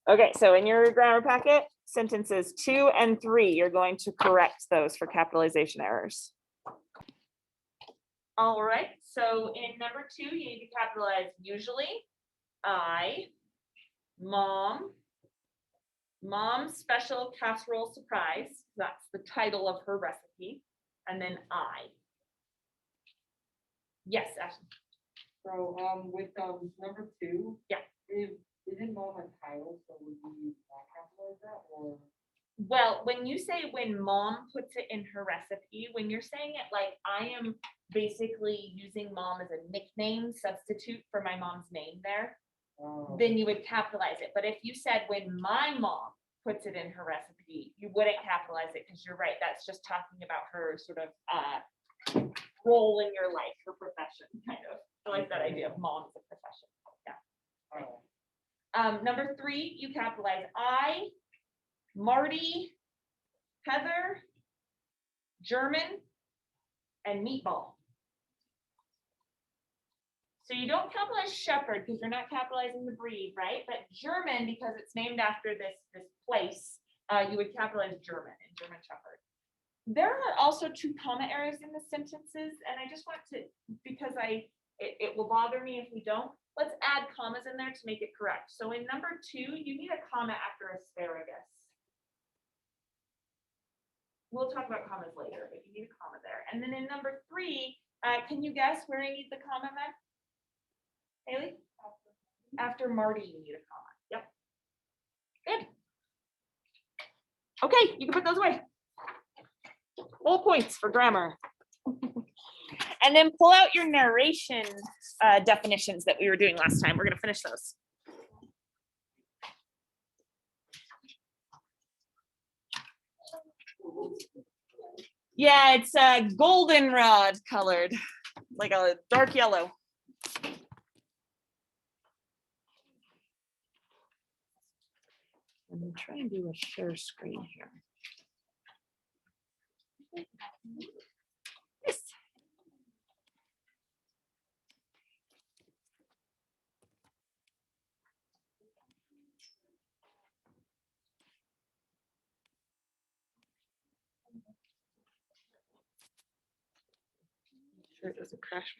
Okay, so in your grammar packet, sentences 2 and 3, you're going to correct those for capitalization errors. All right, so in number 2, you need to capitalize usually, I, mom, mom's special casserole surprise. That's the title of her recipe. And then I. Yes, Ashley. So with number 2, yeah, isn't mom a title, so would we not capitalize that, or? Well, when you say when mom puts it in her recipe, when you're saying it like I am basically using mom as a nickname substitute for my mom's name there, then you would capitalize it. But if you said when my mom puts it in her recipe, you wouldn't capitalize it because you're right. That's just talking about her sort of role in your life, her profession, kind of. I like that idea of mom as a profession. Yeah. Number 3, you capitalize I, Marty, Heather, German, and meatball. So you don't capitalize shepherd because you're not capitalizing the breed, right? But German, because it's named after this place, you would capitalize German and German shepherd. There are also 2 comma errors in the sentences, and I just want to, because it will bother me if we don't. Let's add commas in there to make it correct. So in number 2, you need a comma after asparagus. We'll talk about commas later, but you need a comma there. And then in number 3, can you guess where I need the comma, Meg? Haley? After Marty, you need a comma. Yep. Good. Okay, you can put those away. Full points for grammar. And then pull out your narration definitions that we were doing last time. We're going to finish those. Yeah, it's goldenrod colored, like a dark yellow. I'm trying to do a share screen here. Yes. Sure it doesn't crash.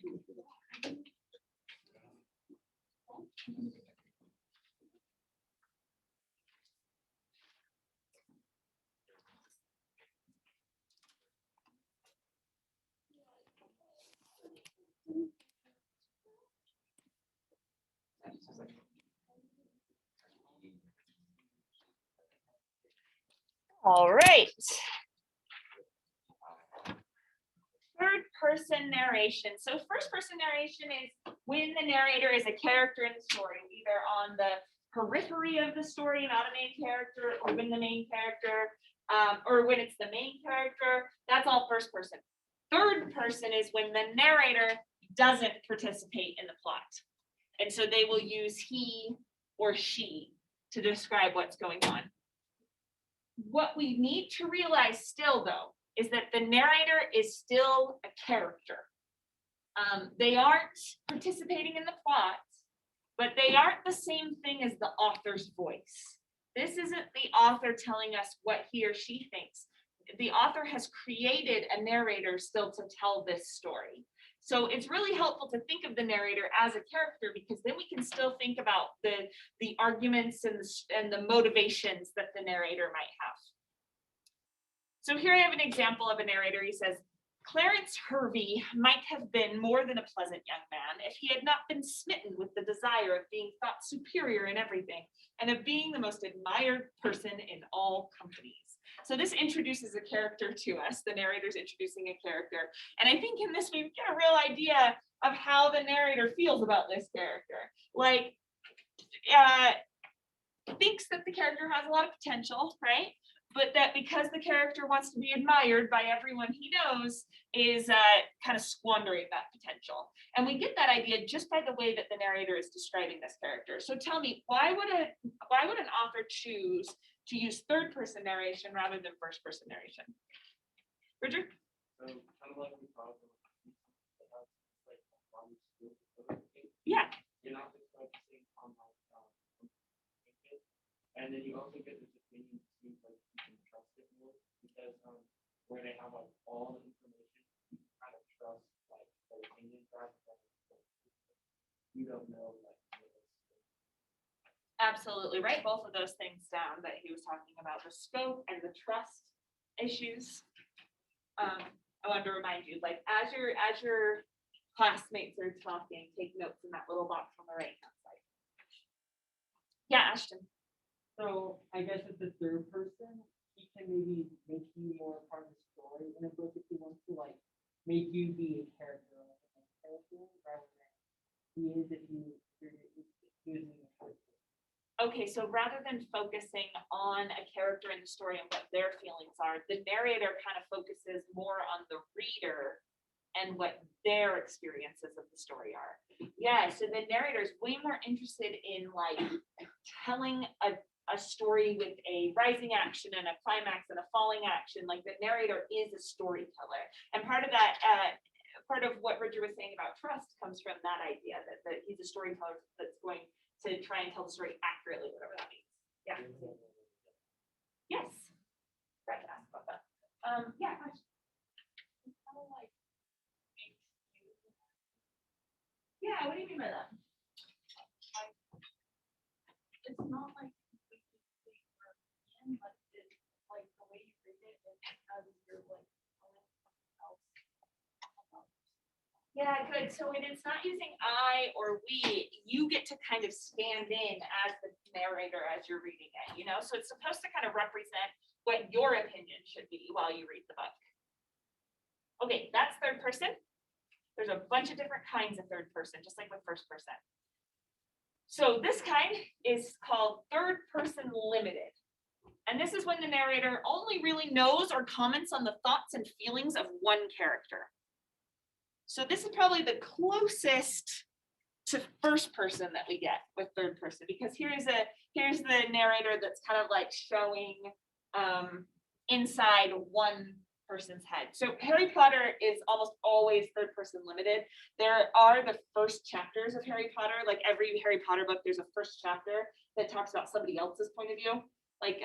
All right. Third person narration. So first person narration is when the narrator is a character in the story, either on the periphery of the story, not a main character, or when the main character, or when it's the main character. That's all first person. Third person is when the narrator doesn't participate in the plot. And so they will use he or she to describe what's going on. What we need to realize still, though, is that the narrator is still a character. They aren't participating in the plot, but they aren't the same thing as the author's voice. This isn't the author telling us what he or she thinks. The author has created a narrator still to tell this story. So it's really helpful to think of the narrator as a character, because then we can still think about the arguments and the motivations that the narrator might have. So here I have an example of a narrator. He says, Clarence Hervey might have been more than a pleasant young man if he had not been smitten with the desire of being thought superior in everything and of being the most admired person in all companies. So this introduces a character to us. The narrator's introducing a character. And I think in this we get a real idea of how the narrator feels about this character. Like, thinks that the character has a lot of potential, right? But that because the character wants to be admired by everyone he knows, is kind of squandering that potential. And we get that idea just by the way that the narrator is describing this character. So tell me, why would an author choose to use third person narration rather than first person narration? Richard? So kind of like we talked about, yeah. You're not just focusing on like And then you also get this opinion to see like you can trust it more because where they have like all the information, you kind of trust like their opinions rather than you don't know like Absolutely, write both of those things down that he was talking about, the scope and the trust issues. I wanted to remind you, like as your classmates are talking, take notes in that little box on the right hand side. Yeah, Ashton. So I guess as the third person, he can maybe make you more part of the story in a book if he wants to like make you be a character, like a main character, rather than he is if you're using a character. Okay, so rather than focusing on a character in the story and what their feelings are, the narrator kind of focuses more on the reader and what their experiences of the story are. Yeah, so the narrator is way more interested in like telling a story with a rising action and a climax and a falling action. Like the narrator is a storyteller. And part of that, part of what Richard was saying about trust comes from that idea that he's a storyteller that's going to try and tell the story accurately, whatever that means. Yeah. Yes. Right to ask about that. Yeah. Yeah, what do you mean by that? It's not like but it's like the way you read it as you're like Yeah, good. So when it's not using I or we, you get to kind of stand in as the narrator as you're reading it, you know? So it's supposed to kind of represent what your opinion should be while you read the book. Okay, that's third person. There's a bunch of different kinds of third person, just like with first person. So this kind is called third person limited. And this is when the narrator only really knows or comments on the thoughts and feelings of one character. So this is probably the closest to first person that we get with third person, because here's the narrator that's kind of like showing inside one person's head. So Harry Potter is almost always third person limited. There are the first chapters of Harry Potter, like every Harry Potter book, there's a first chapter that talks about somebody else's point of view. Like,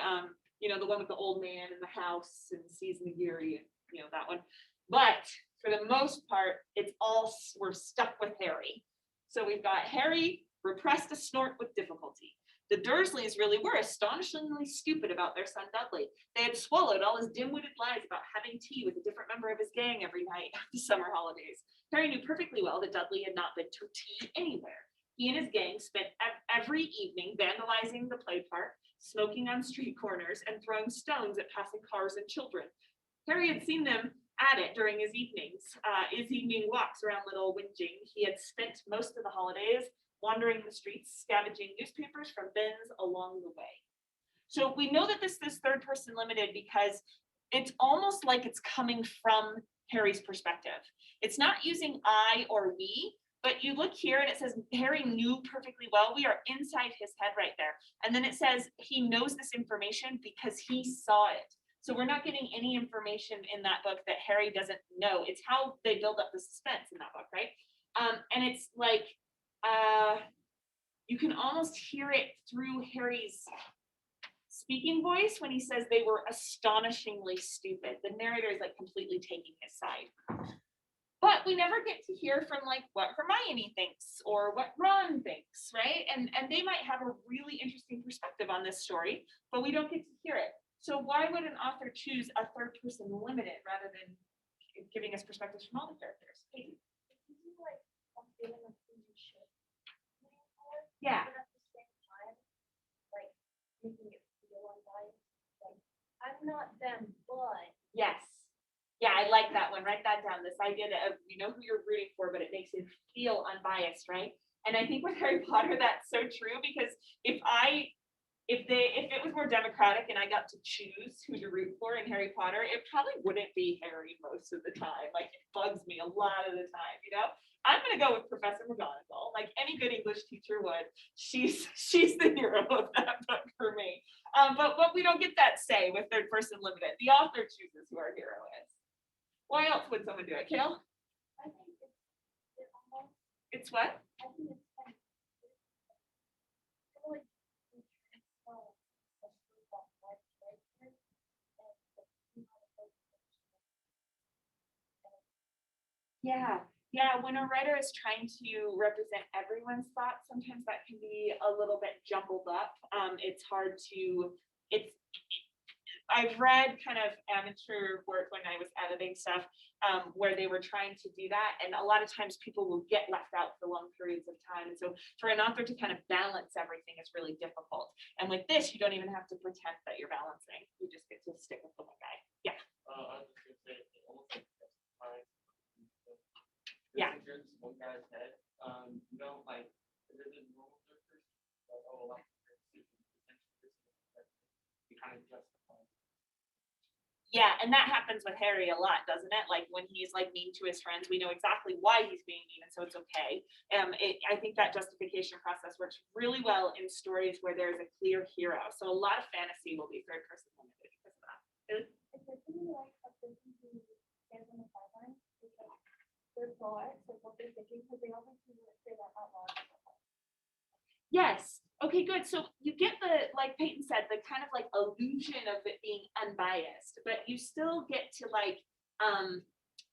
you know, the one with the old man in the house and sees Nagiri, you know, that one. But for the most part, it's all, we're stuck with Harry. So we've got Harry repressed a snort with difficulty. The Dursleys really were astonishingly stupid about their son Dudley. They had swallowed all his dim-witted lies about having tea with a different member of his gang every night of the summer holidays. Harry knew perfectly well that Dudley had not been to tea anywhere. He and his gang spent every evening vandalizing the play park, smoking on street corners, and throwing stones at passing cars and children. Harry had seen them at it during his evening walks around Little Whinging. He had spent most of the holidays wandering the streets, scavenging newspapers from bins along the way. So we know that this is third person limited because it's almost like it's coming from Harry's perspective. It's not using I or we, but you look here and it says Harry knew perfectly well. We are inside his head right there. And then it says he knows this information because he saw it. So we're not getting any information in that book that Harry doesn't know. It's how they build up the suspense in that book, right? And it's like, you can almost hear it through Harry's speaking voice when he says they were astonishingly stupid. The narrator is like completely taking his side. But we never get to hear from like what Hermione thinks or what Ron thinks, right? And they might have a really interesting perspective on this story, but we don't get to hear it. So why would an author choose a third person limited rather than giving us perspectives from all the characters? Katie? Yeah. But at the same time, like making it feel unbiased. Like I'm not them, but Yes. Yeah, I like that one. Write that down. This idea that you know who you're rooting for, but it makes it feel unbiased, right? And I think with Harry Potter, that's so true because if it was more democratic and I got to choose who to root for in Harry Potter, it probably wouldn't be Harry most of the time. Like it bugs me a lot of the time, you know? I'm gonna go with Professor McGonagall, like any good English teacher would. She's the hero of that book for me. But we don't get that say with third person limited. The author chooses who our hero is. Why else would someone do it, Kale? I think it almost. It's what? I think it's kind of like Yeah, when a writer is trying to represent everyone's thoughts, sometimes that can be a little bit jumbled up. It's hard to, it's, I've read kind of amateur work when I was editing stuff, where they were trying to do that. And a lot of times people will get left out for long periods of time. And so for an author to kind of balance everything is really difficult. And with this, you don't even have to pretend that you're balancing. You just get to stick with the one guy. Yeah. I was just gonna say, it almost like justifies. Yeah. If you're this one guy's head, you don't like, there's a normal third person, like, oh, like, you kind of justify. Yeah, and that happens with Harry a lot, doesn't it? Like when he's like mean to his friends, we know exactly why he's being mean, and so it's okay. I think that justification process works really well in stories where there's a clear hero. So a lot of fantasy will be third person limited because of that. It's like really like a person who stands on the sidelines because their thoughts, like what they're thinking, because they always say that out loud. Yes. Okay, good. So you get the, like Peyton said, the kind of like illusion of it being unbiased, but you still get to like,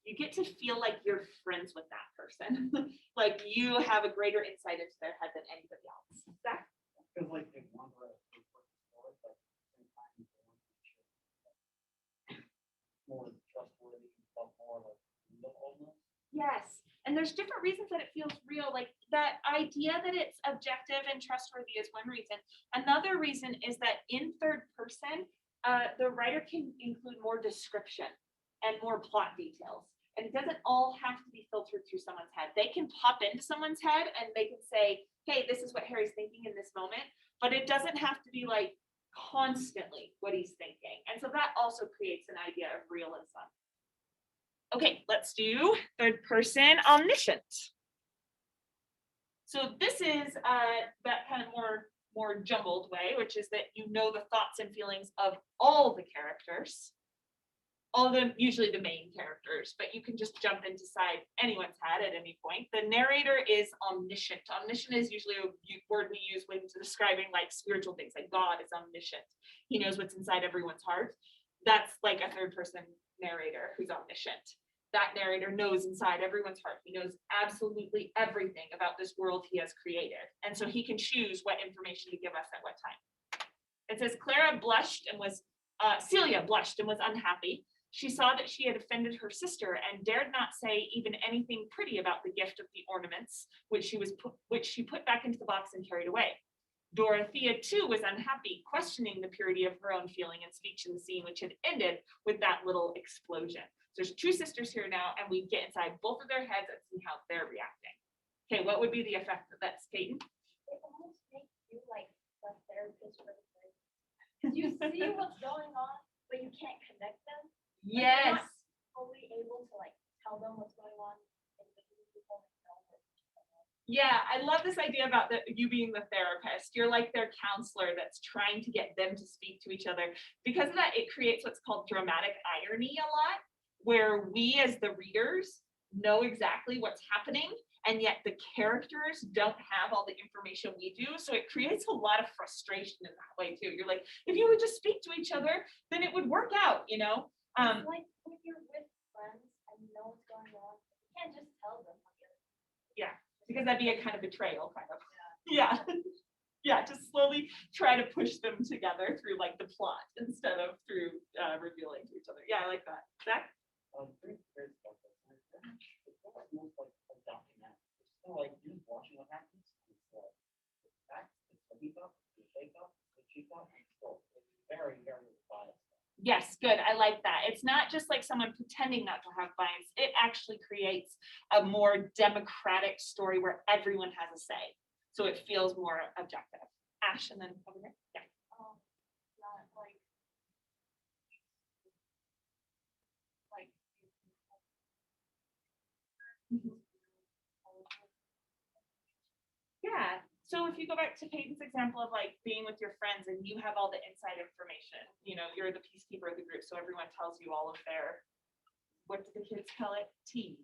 you get to feel like you're friends with that person. Like you have a greater insight into their head than anybody else. Zach? Feels like they want to write a story, but at the same time, they want to make sure more trustworthy, but more like real almost. Yes. And there's different reasons that it feels real. Like that idea that it's objective and trustworthy is one reason. Another reason is that in third person, the writer can include more description and more plot details. And it doesn't all have to be filtered through someone's head. They can pop into someone's head and they can say, hey, this is what Harry's thinking in this moment. But it doesn't have to be like constantly what he's thinking. And so that also creates an idea of realism. Okay, let's do third person omniscient. So this is that kind of more jumbled way, which is that you know the thoughts and feelings of all the characters, usually the main characters, but you can just jump inside anyone's head at any point. The narrator is omniscient. Omniscient is usually a word we use when describing like spiritual things, like God is omniscient. He knows what's inside everyone's heart. That's like a third person narrator who's omniscient. That narrator knows inside everyone's heart. He knows absolutely everything about this world he has created. And so he can choose what information to give us at what time. It says Celia blushed and was unhappy. She saw that she had offended her sister and dared not say even anything pretty about the gift of the ornaments, which she put back into the box and carried away. Dorothea too was unhappy, questioning the purity of her own feeling and speech in the scene, which had ended with that little explosion. So there's two sisters here now, and we get inside both of their heads and see how they're reacting. Okay, what would be the effect of that, Peyton? It almost makes you like a therapist for the brain. Because you see what's going on, but you can't connect them. Like, Yes. you're not fully able to like tell them what's going on. Yeah, I love this idea about you being the therapist. You're like their counselor that's trying to get them to speak to each other. Because of that, it creates what's called dramatic irony a lot, where we as the readers know exactly what's happening, and yet the characters don't have all the information we do. So it creates a lot of frustration in that way too. You're like, if you would just speak to each other, then it would work out, you know? It's like when you're with friends and you know what's going on, you can't just tell them. Yeah, because that'd be a kind of betrayal, kind of. Yeah. Yeah, to slowly try to push them together through like the plot instead of through revealing to each other. Yeah, I like that. Zach? Pretty great stuff. It's almost like adopting that. It's still like you're just watching what happens. It's like the facts, it's the heat up, the shake up, the cheek up, and still it's very, very biased. Yes, good. I like that. It's not just like someone pretending not to have bias. It actually creates a more democratic story where everyone has a say. So it feels more objective. Ash, and then over here. Yeah. Not like Yeah. So if you go back to Peyton's example of like being with your friends and you have all the inside information, you know, you're the peacekeeper of the group. So everyone tells you all of their, what do the kids call it? Tea.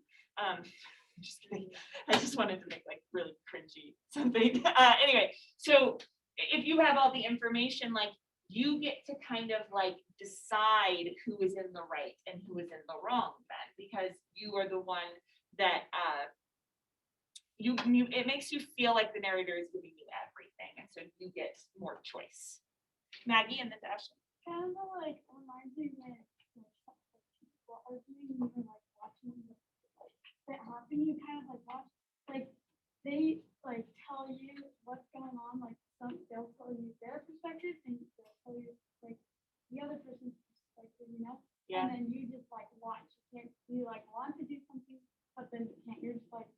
Just kidding. I just wanted to make like really cringy something. Anyway, so if you have all the information, like you get to kind of like decide who is in the right and who is in the wrong then, because you are the one that it makes you feel like the narrator is giving you everything, and so you get more choice. Maggie and then Dasha. Kind of like reminds me when people are doing even like watching that happen, you kind of like watch like they like tell you what's going on, like they'll tell you their perspective and they'll tell you like the other person's perspective, you know? Yeah. And then you just like watch. You like want to do something, but then you can't. You're just like,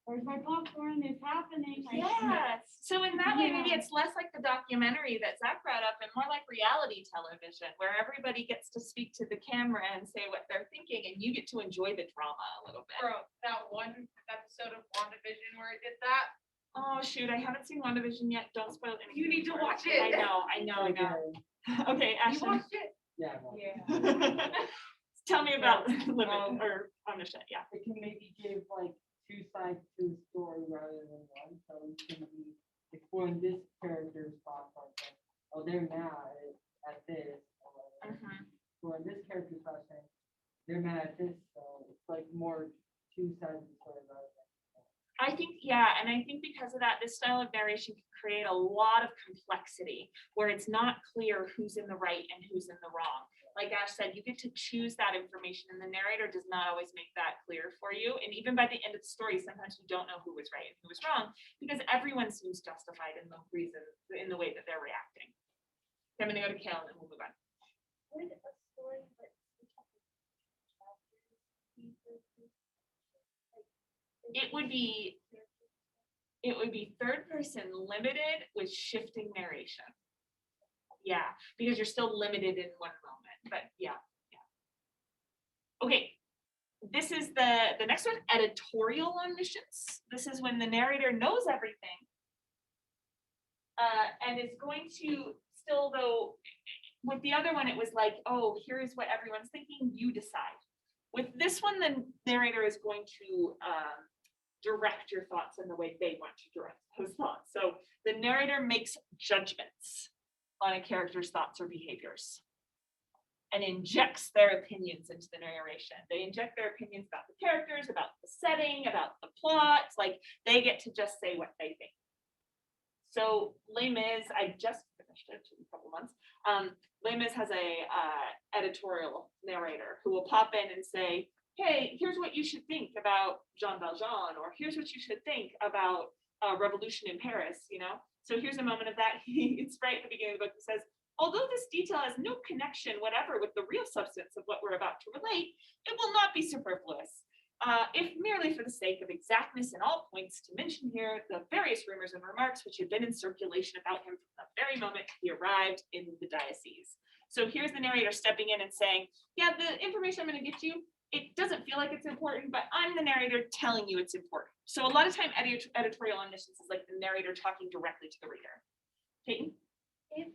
where's my popcorn? It's happening. Like, Yes. So in that way, maybe it's less like the documentary that Zach brought up and more like reality television, where everybody gets to speak to the camera and say what they're thinking, and you get to enjoy the drama a little bit. Bro, that one episode of WandaVision where it did that. Oh shoot, I haven't seen WandaVision yet. Don't spoil anything. You need to for watch it. it. I know. Okay, You Ashley. watched it? Yeah. well, Yeah. Tell me about Limit or Omniscient. Yeah. It can maybe give like two sides to the story rather than one. So it can be exploring this character's thought process. Oh, they're mad at this. Or exploring this character's thought process. They're mad at this. So it's like more two sides of the story rather than. I think, yeah, and I think because of that, this style of narration can create a lot of complexity where it's not clear who's in the right and who's in the wrong. Like Ash said, you get to choose that information, and the narrator does not always make that clear for you. And even by the end of the story, sometimes you don't know who was right and who was wrong because everyone seems justified in the reason, in the way that they're reacting. Okay, I'm going to go to Kale and then we'll move on. would a story that It would be third person limited with shifting narration. Yeah, because you're still limited in one moment, but yeah. Okay, this is the next one, editorial omniscience. This is when the narrator knows everything and is going to still, though, with the other one, it was like, oh, here's what everyone's thinking, you decide. With this one, the narrator is going to direct your thoughts in the way they want to direct those thoughts. So the narrator makes judgments on a character's thoughts or behaviors and injects their opinions into the narration. They inject their opinions about the characters, about the setting, about the plot. Like they get to just say what they think. So Les Mis, I just finished it in a couple months. Les Mis has a editorial narrator who will pop in and say, hey, here's what you should think about Jean Valjean, or here's what you should think about Revolution in Paris, you know? So here's a moment of that. It's right at the beginning of the book. It says, although this detail has no connection whatever with the real substance of what we're about to relate, it will not be superfluous. If merely for the sake of exactness in all points to mention here the various rumors and remarks which had been in circulation about him from the very moment he arrived in the diocese. So here's the narrator stepping in and saying, yeah, the information I'm going to get you, it doesn't feel like it's important, but I'm the narrator telling you it's important. So a lot of time editorial omniscience is like the narrator talking directly to the reader. Peyton? if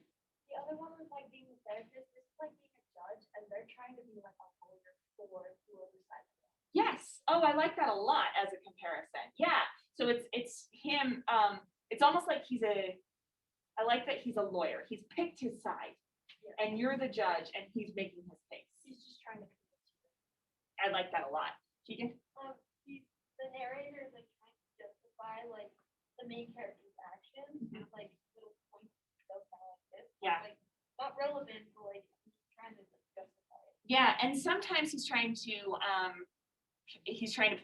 the other one was like being a therapist, this is like being a judge, and they're trying to be like a lawyer for whoever side of it. Yes. Oh, I like that a lot as a comparison. Yeah. So it's him. It's almost like I like that he's a lawyer. He's picked his side, and you're the judge, and he's making his case. He's just trying to convince you. I like that a lot. Keegan? The narrator is like trying to justify like the main character's actions, like little points stuff like this. Yeah. Like not relevant, but like he's trying to like, justify it. Yeah, and sometimes he's trying to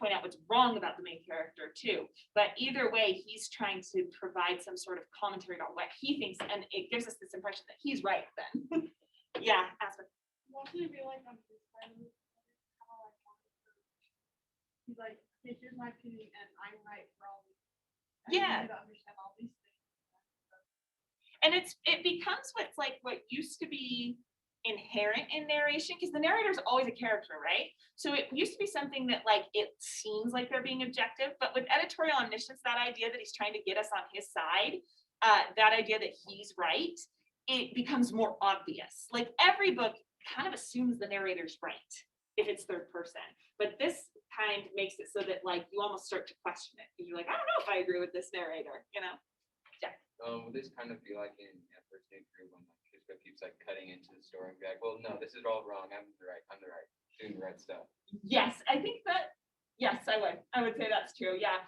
point out what's wrong about the main character too. But either way, he's trying to provide some sort of commentary about what he thinks, and it gives us this impression that he's right then. Yeah, Aspen. I actually realized on this side of it, how I wanted to. He's like, okay, here's my opinion, and I'm right for all these. Yeah. I need to understand all these things. And it becomes what used to be inherent in narration, because the narrator is always a character, right? So it used to be something that like it seems like they're being objective, but with editorial omniscience, that idea that he's trying to get us on his side, that idea that he's right, it becomes more obvious. Like every book kind of assumes the narrator's right if it's third person, but this kind makes it so that like you almost start to question it because you're like, I don't know if I agree with this narrator, you know? Would this kind of be like in First Day Crew when like Chisco keeps like cutting into the story and be like, well, no, this is all wrong. I'm the right, doing the right stuff. Yes, I think that Yes, I would. I would say that's true. Yeah.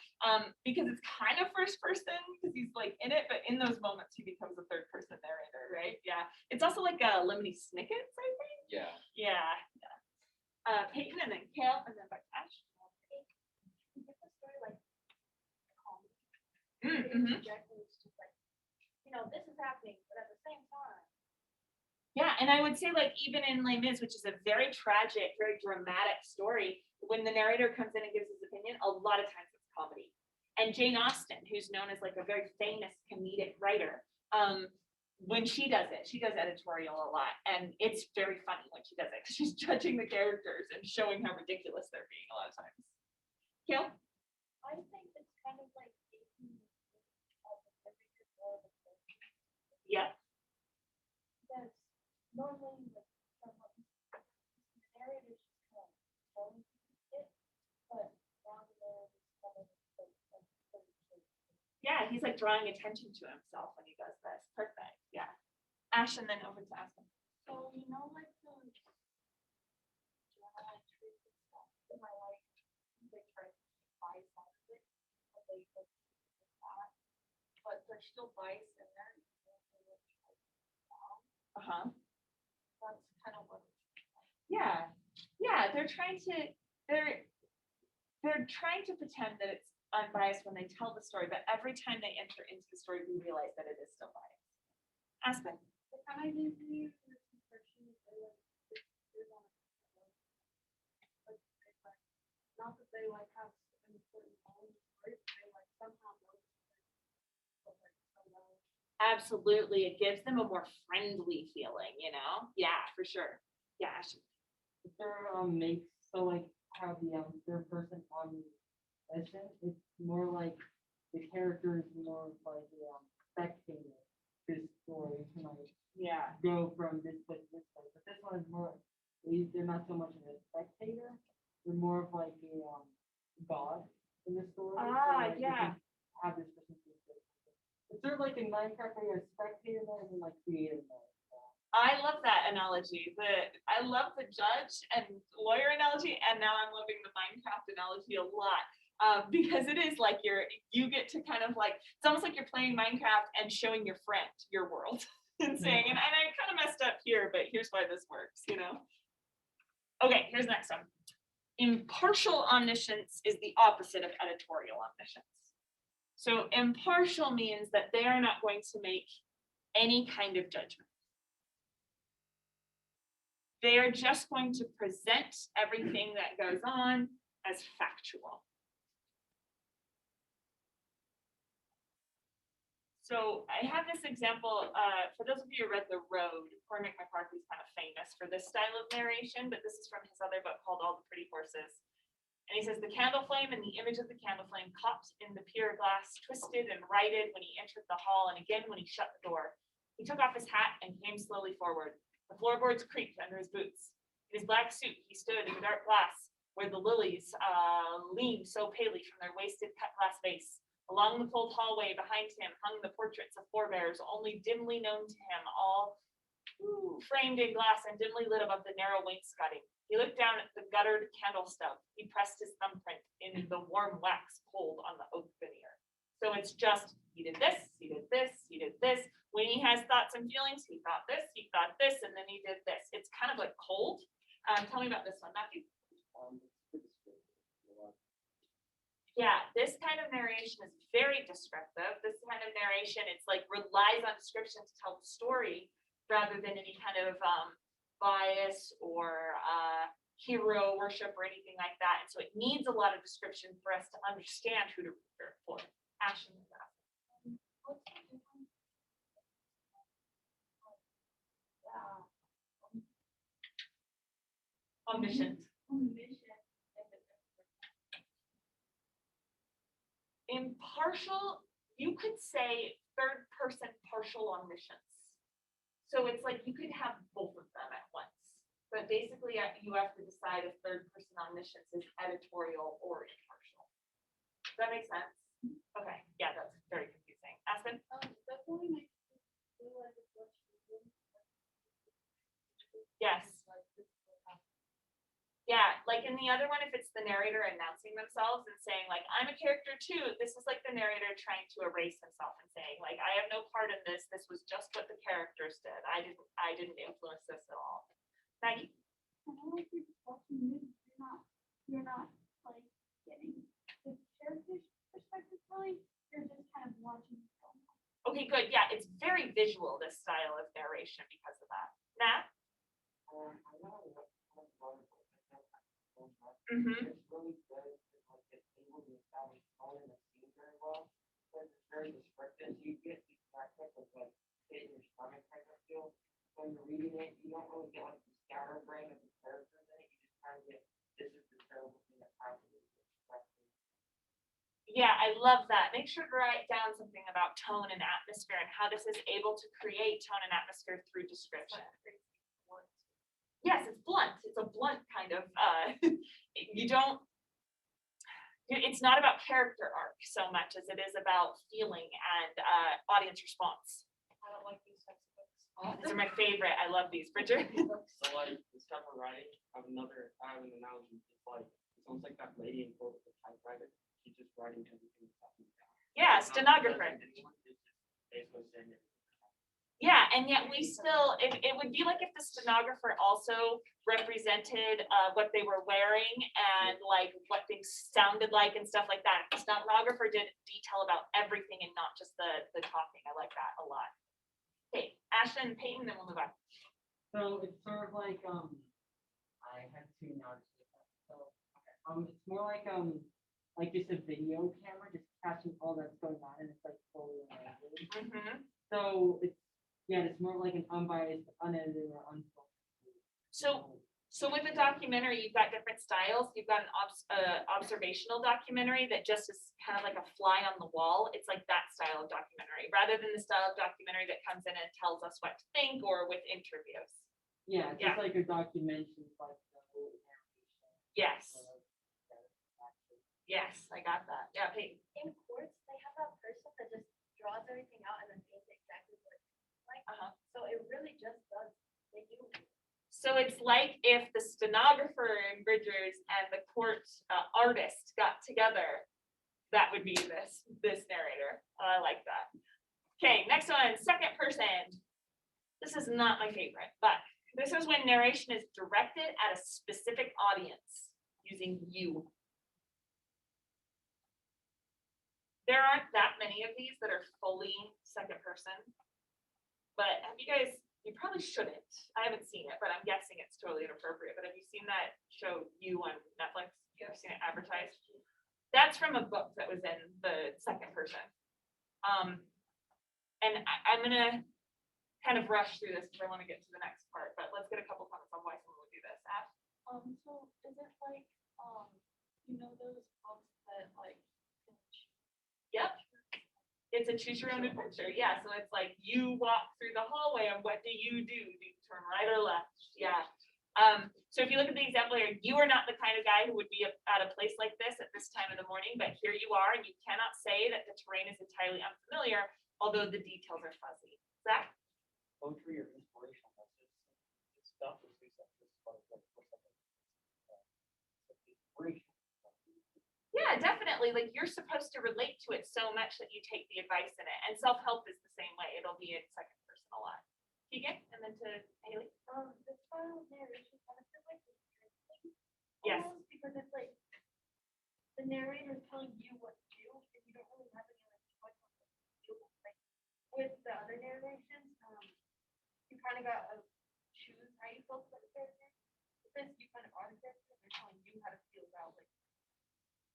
Because it's kind of first person because he's like in it, but in those moments he becomes a third person narrator, right? Yeah. It's also like Lemony Snicket's, I think. Yeah. Yeah. Peyton and then Kale and then back to Ash. Get the story like calm. Mm-hmm. It's just like, this is happening, but at the same time. Yeah, and I would say like even in Les Mis, which is a very tragic, very dramatic story, when the narrator comes in and gives his opinion, a lot of times it's comedy. And Jane Austen, who's known as like a very famous comedic writer, when she does editorial a lot, and it's very funny when she does it because she's judging the characters and showing how ridiculous they're being a lot of times. Kill? I think it's kind of like taking every good role of the person. Yeah. Because normally, like, someone, the narrator is just kind of telling you it, but down there, it's kind of like, Yeah, he's like drawing attention to himself when he does this. Perfect. Yeah. Ash, and then over to Aspen. so, like the journal entries and stuff, in my life, they try to buy some of it, but they like that, but there's still bias in there. Uh-huh. That's kind of what. Yeah. Yeah, they're trying to pretend that it's unbiased when they tell the story, but every time they enter into the story, we realize that it is still biased. Aspen. It kind of gives you this impression that they not that they like have an important knowledge of story, but they like somehow know the story. But like somehow. Absolutely. It gives them a more friendly feeling, Yeah, for sure. Yeah, Ashley. There makes so like how the third person omniscient, it's more like the character is more like a spectator. This story can like Yeah. go from this place to this place, but this one is more. They're not so much of a spectator. They're more of like a god in the story. Ah, like, yeah. You can have this person. Is there like in Minecraft where you're a spectator mode and like creative mode? I love that analogy. I love the judge and lawyer analogy, and now I'm loving the Minecraft analogy a lot. Because it is like you get to kind of like, it's almost like you're playing Minecraft and showing your friend your world and saying, and I kind of messed up here, but here's why this works, Okay, here's the next one. Impartial omniscience is the opposite of editorial omniscience. So impartial means that they are not going to make any kind of judgment. They are just going to present everything that goes on as factual. So I have this example, for those of you who read The Road, Cormac McCarthy's kind of famous for this style of narration, but this is from his other book called All the Pretty Horses. And he says, the candle flame and the image of the candle flame caught in the pier glass, twisted and righted when he entered the hall, and again when he shut the door. He took off his hat and came slowly forward. The floorboards creaked under his boots. In his black suit, he stood in the dark glass, where the lilies leaned so palely from their wasted cut glass vase. Along the cold hallway behind him hung the portraits of forebears, only dimly known to him, all framed in glass and dimly lit above the narrow wainscoting. He looked down at the guttered candle stub. He pressed his thumbprint in the warm wax cold on the oak veneer. So it's just, he did this, he did this, he did this. When he has thoughts and feelings, he thought this, and then he did this. It's kind of like cold. Tell me about this one, Matthew. Yeah, this kind of narration is very descriptive. This kind of narration, it's like relies on description to tell the story rather than any kind of bias or hero worship or anything like that. And so it needs a lot of description for us to understand who to prepare for. Ashton. Omniscient. Impartial, you could say third person partial omniscience. So it's like you could have both of them at once. But basically you have to decide if third person omniscience is editorial or impartial. Does that make sense? Okay, yeah, that's very confusing. Aspen? Definitely makes me feel like it's what you're doing. Yes. Yeah, like in the other one, if it's the narrator announcing themselves and saying like, I'm a character too, this is like the narrator trying to erase himself and saying like, I have no part in this. This was just what the characters did. I didn't influence this at all. Maggie? I know if you're just watching movies, you're not like getting the character's perspective really. You're just kind of watching the film. Okay, good. Yeah, it's very visual, this style of narration because of that. Matt? I know what Mm-hmm. it's really good to like get able to establish tone in the scene very well. Because it's very descriptive. You get these tactics of like hitting your stomach type of feel. When you're reading it, you don't really get like the scatterbrain of the characters in it. You just kind of get this is the terrible thing that happened. Yeah, I love that. Make sure to write down something about tone and atmosphere and how this is able to create tone and atmosphere through description. Yes, it's blunt. It's a blunt kind of, it's not about character arc so much as it is about feeling and audience response. I don't like these types of books. Oh, these are my favorite. I love these. Bridger? So like this type of writing, I have an analogy. It's almost like that lady in quote with the typewriter. She's just writing everything that's happening down. Yeah, It's not stenographer. judging anyone, it's just basically saying it. Yeah, and yet we still, it would be like if the stenographer also represented what they were wearing and like what things sounded like and stuff like that. If the stenographer did detail about everything and not just the talking. I like that a lot. Okay, Ashton, Peyton, then we'll move on. So it's sort of like I have two analogies. So it's more like just a video camera just catching all that's going on and it's like fully unedited. Mm-hmm. So it's more like an unbiased, unedited or unfiltered. So with a documentary, you've got different styles. You've got an observational documentary that just is kind of like a fly on the wall. It's like that style of documentary, rather than the style of documentary that comes in and tells us what to think, or with interviews. Yeah, just like a documentary, like the whole narration. Yes. Yes, I got that. Yeah, Peyton. In courts, they have that person that just draws everything out and then paints it exactly what it's like. So it really just does make you. So it's like if the stenographer in Bridgers and the court artist got together, that would be this narrator. I like that. Okay, next one, second person. This is not my favorite, but this is when narration is directed at a specific audience using you. There aren't that many of these that are fully second person, but have you guys, you probably shouldn't. I haven't seen it, but I'm guessing it's totally inappropriate. But have you seen that show You on Netflix? You've seen it advertised? That's from a book that was in the second person. And I'm gonna kind of rush through this because I want to get to the next part, but let's get a couple comments on why someone would do this. Ash? So is it like, those books that like, Yep. It's a choose your own adventure. Yeah. So it's like you walk through the hallway and what do? Do you turn right or left? Yeah. So if you look at the example here, you are not the kind of guy who would be at a place like this at this time of the morning, but here you are, and you cannot say that the terrain is entirely unfamiliar, although the details are fuzzy. Zach? Poetry or inspirational messages. It's stuff that's inspirational. Yeah, definitely. Like you're supposed to relate to it so much that you take the advice in it. And self-help is the same way. It'll be in second person a lot. Keegan, and then to Haley. The style of narration kind of feels like interesting. Yes. Almost because it's like the narrator is telling you what to do, and you don't really have any like choice on what to do. Like with the other narrations, you kind of got to choose how you feel about the character. With this, you kind of are the character, and they're telling you how to feel about like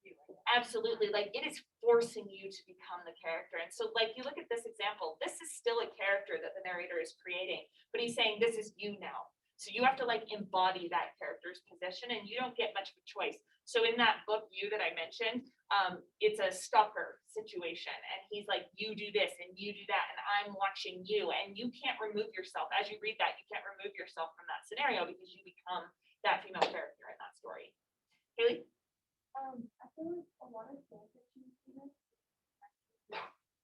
you. Absolutely. Like it is forcing you to become the character. And so like you look at this example, this is still a character that the narrator is creating, but he's saying this is you now. So you have to like embody that character's position and you don't get much of a choice. So in that book, You that I mentioned, it's a stalker situation. And he's like, you do this and you do that. And I'm watching you and you can't remove yourself. As you read that, you can't remove yourself from that scenario because you become that female character in that story. Haley? I feel like a lot of fanfiction students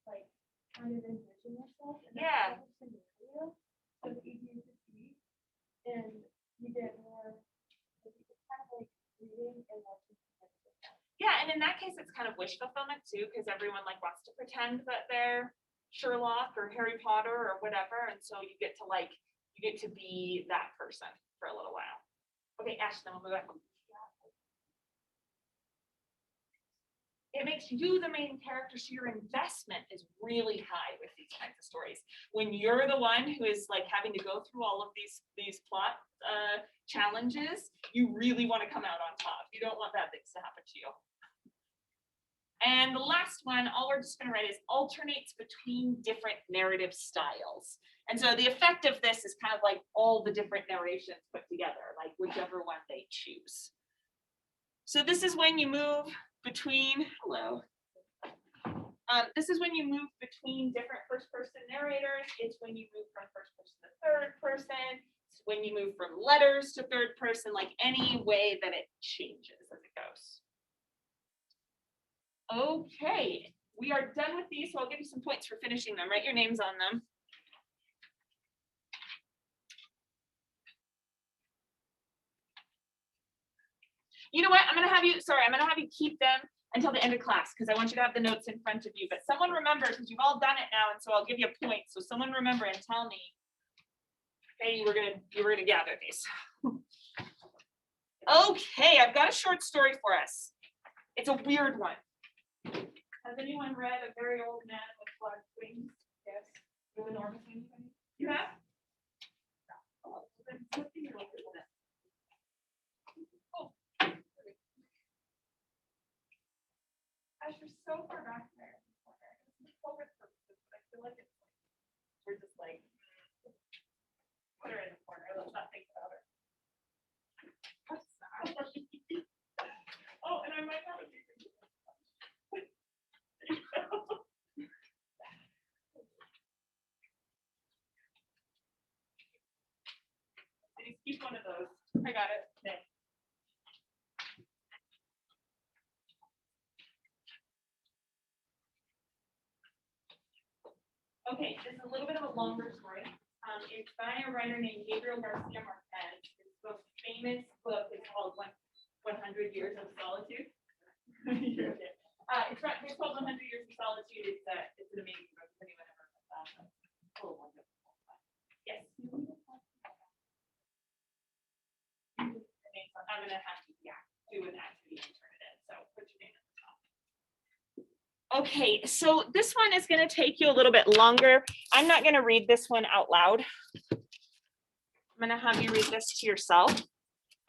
like kind of envision yourself in Yeah. that type of scenario, so it's easier to see, and you get more. It's kind of like wish fulfillment too, because everyone like wants to pretend that they're Sherlock or Harry Potter or whatever, and so you get to be that person for a little while. Okay, Ashton, we'll move on. It makes you the main character, so your investment is really high with these kinds of stories. When you're the one who is like having to go through all of these plot challenges, you really want to come out on top. You don't want bad things to happen to you. And the last one, all we're just going to write is alternates between different narrative styles. And so the effect of this is kind of like all the different narrations put together, like whichever one they choose. So this is when you move between, this is when you move between different first-person narrators. It's when you move from first person to third person. It's when you move from letters to third person, like any way that it changes as it goes. Okay, we are done with these, so I'll give you some points for finishing them. Write your names on them. You know what? I'm gonna have you keep them until the end of class because I want you to have the notes in front of you. But someone remember, because you've all done it now, and so I'll give you a point. So someone remember and tell me, okay, you were gonna gather these. Okay, I've got a short story for us. It's a weird one. Has anyone read A Very Old Man with Large Wings? Yes. With enormous wings? You have? Oh, then what do you want to do with it? Oh. Gosh, you're so far back there. It's over purposes, but I feel like it's like, we're just like, put her in the corner. Let's not think about her. That's sad. Oh, and I might have a keep one of those. I got it. Okay. Okay, this is a little bit of a longer story. It's by a writer named Gabriel Garcia Marquez. His most famous book is called 100 Years of Solitude. It's called 100 Years of Solitude. It's an amazing book. If anyone ever read that, oh, wonderful. Yes. I'm gonna have to do an activity and turn it in. So put your name at the top. Okay, so this one is going to take you a little bit longer. I'm not going to read this one out loud. I'm going to have you read this to yourself.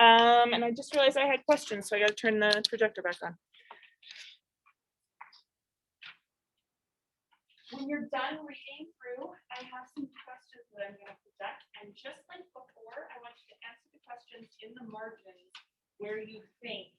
And I just realized I had questions, so I got to turn the projector back on. When you're done reading through, I have some questions that I'm going to project. And just like before, I want you to answer the questions in the margins where you think